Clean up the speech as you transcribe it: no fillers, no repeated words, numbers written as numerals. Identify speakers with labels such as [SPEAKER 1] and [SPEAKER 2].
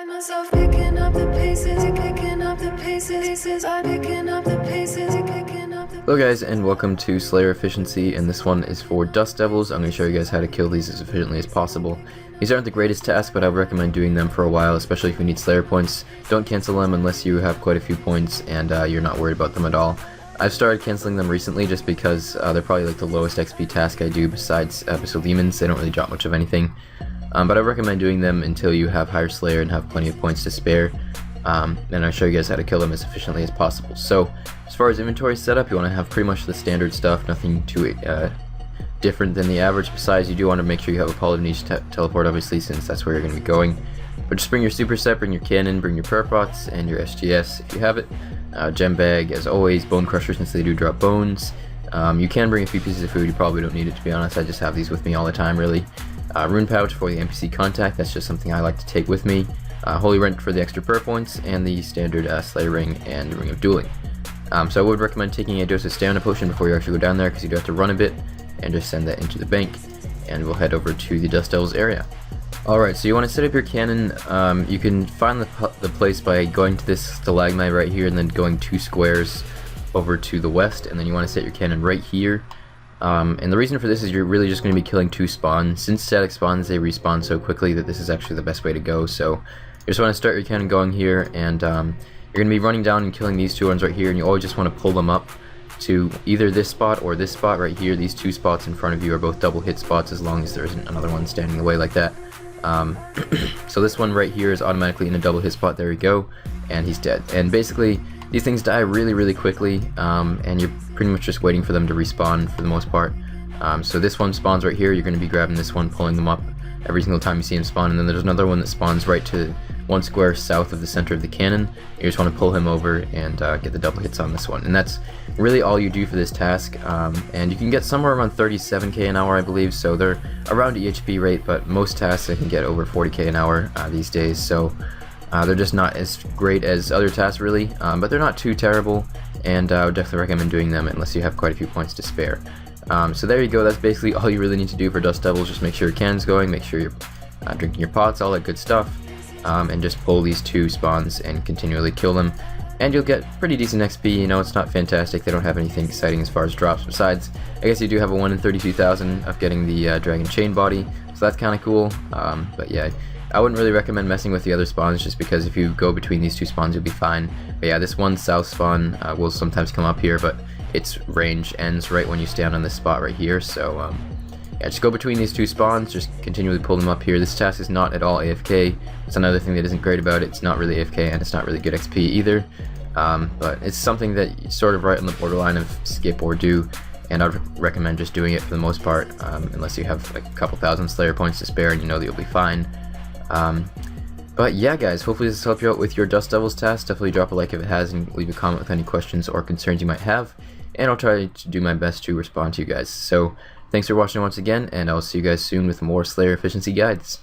[SPEAKER 1] Find myself picking up the pieces, picking up the pieces, I'm picking up the pieces, picking up the pieces.
[SPEAKER 2] Hello guys, and welcome to Slayer Efficiency, and this one is for Dust Devils. I'm going to show you guys how to kill these as efficiently as possible. These aren't the greatest tasks, but I would recommend doing them for a while, especially if you need Slayer points. Don't cancel them unless you have quite a few points and you're not worried about them at all. I've started cancelling them recently just because they're probably like the lowest XP task I do besides Abyssal Demons. They don't really drop much of anything. But I recommend doing them until you have higher Slayer and have plenty of points to spare. And I'll show you guys how to kill them as efficiently as possible. So, as far as inventory setup, you want to have pretty much the standard stuff, nothing too different than the average. Besides, you do want to make sure you have a Polygon each teleport, obviously, since that's where you're going to be going. But just bring your super set, bring your cannon, bring your prayer pots, and your SGS if you have it. Gem bag, as always, bone crusher since they do drop bones. You can bring a few pieces of food, you probably don't need it to be honest, I just have these with me all the time really. Rune pouch for the NPC contact, that's just something I like to take with me. Holy Rent for the extra prayer points, and the standard Slayer ring and Ring of Dueling. So I would recommend taking a dose of stamina potion before you actually go down there, because you do have to run a bit, and just send that into the bank, and we'll head over to the Dust Devils area. Alright, so you want to set up your cannon. You can find the place by going to this stalagmite right here, and then going 2 squares over to the west, and then you want to set your cannon right here. And the reason for this is you're really just going to be killing 2 spawns. Since static spawns, they respawn so quickly that this is actually the best way to go. So you just want to start your cannon going here, and you're going to be running down and killing these 2 ones right here, and you always just want to pull them up to either this spot or this spot right here. These 2 spots in front of you are both double hit spots, as long as there isn't another one standing in the way like that. So this one right here is automatically in a double hit spot. There we go, and he's dead. And basically these things die really quickly, and you're pretty much just waiting for them to respawn for the most part. So this one spawns right here, you're going to be grabbing this one, pulling them up every single time you see him spawn, and then there's another one that spawns right to 1 square south of the center of the cannon. You just want to pull him over and get the double hits on this one, and that's really all you do for this task. And you can get somewhere around 37k an hour, I believe, so they're around EHP rate, but most tasks I can get over 40k an hour these days, so they're just not as great as other tasks really, but they're not too terrible, and I would definitely recommend doing them unless you have quite a few points to spare. So there you go, that's basically all you really need to do for Dust Devils. Just make sure your cannon's going, make sure you're drinking your pots, all that good stuff, and just pull these 2 spawns and continually kill them, and you'll get pretty decent XP. You know, it's not fantastic, they don't have anything exciting as far as drops. Besides, I guess you do have a 1 in 32,000 of getting the Dragon Chain Body, so that's kind of cool. But yeah, I wouldn't really recommend messing with the other spawns, just because if you go between these 2 spawns you'll be fine. But yeah, this one south spawn will sometimes come up here, but its range ends right when you stand on this spot right here, so yeah, just go between these 2 spawns, just continually pull them up here. This task is not at all AFK. It's another thing that isn't great about it. It's not really AFK, and it's not really good XP either. But it's something that you're sort of right on the borderline of skip or do, and I'd recommend just doing it for the most part, unless you have like a couple thousand Slayer points to spare and you know that you'll be fine. But yeah guys, hopefully this helped you out with your Dust Devils task. Definitely drop a like if it has, and leave a comment with any questions or concerns you might have, and I'll try to do my best to respond to you guys. So thanks for watching once again, and I'll see you guys soon with more Slayer efficiency guides.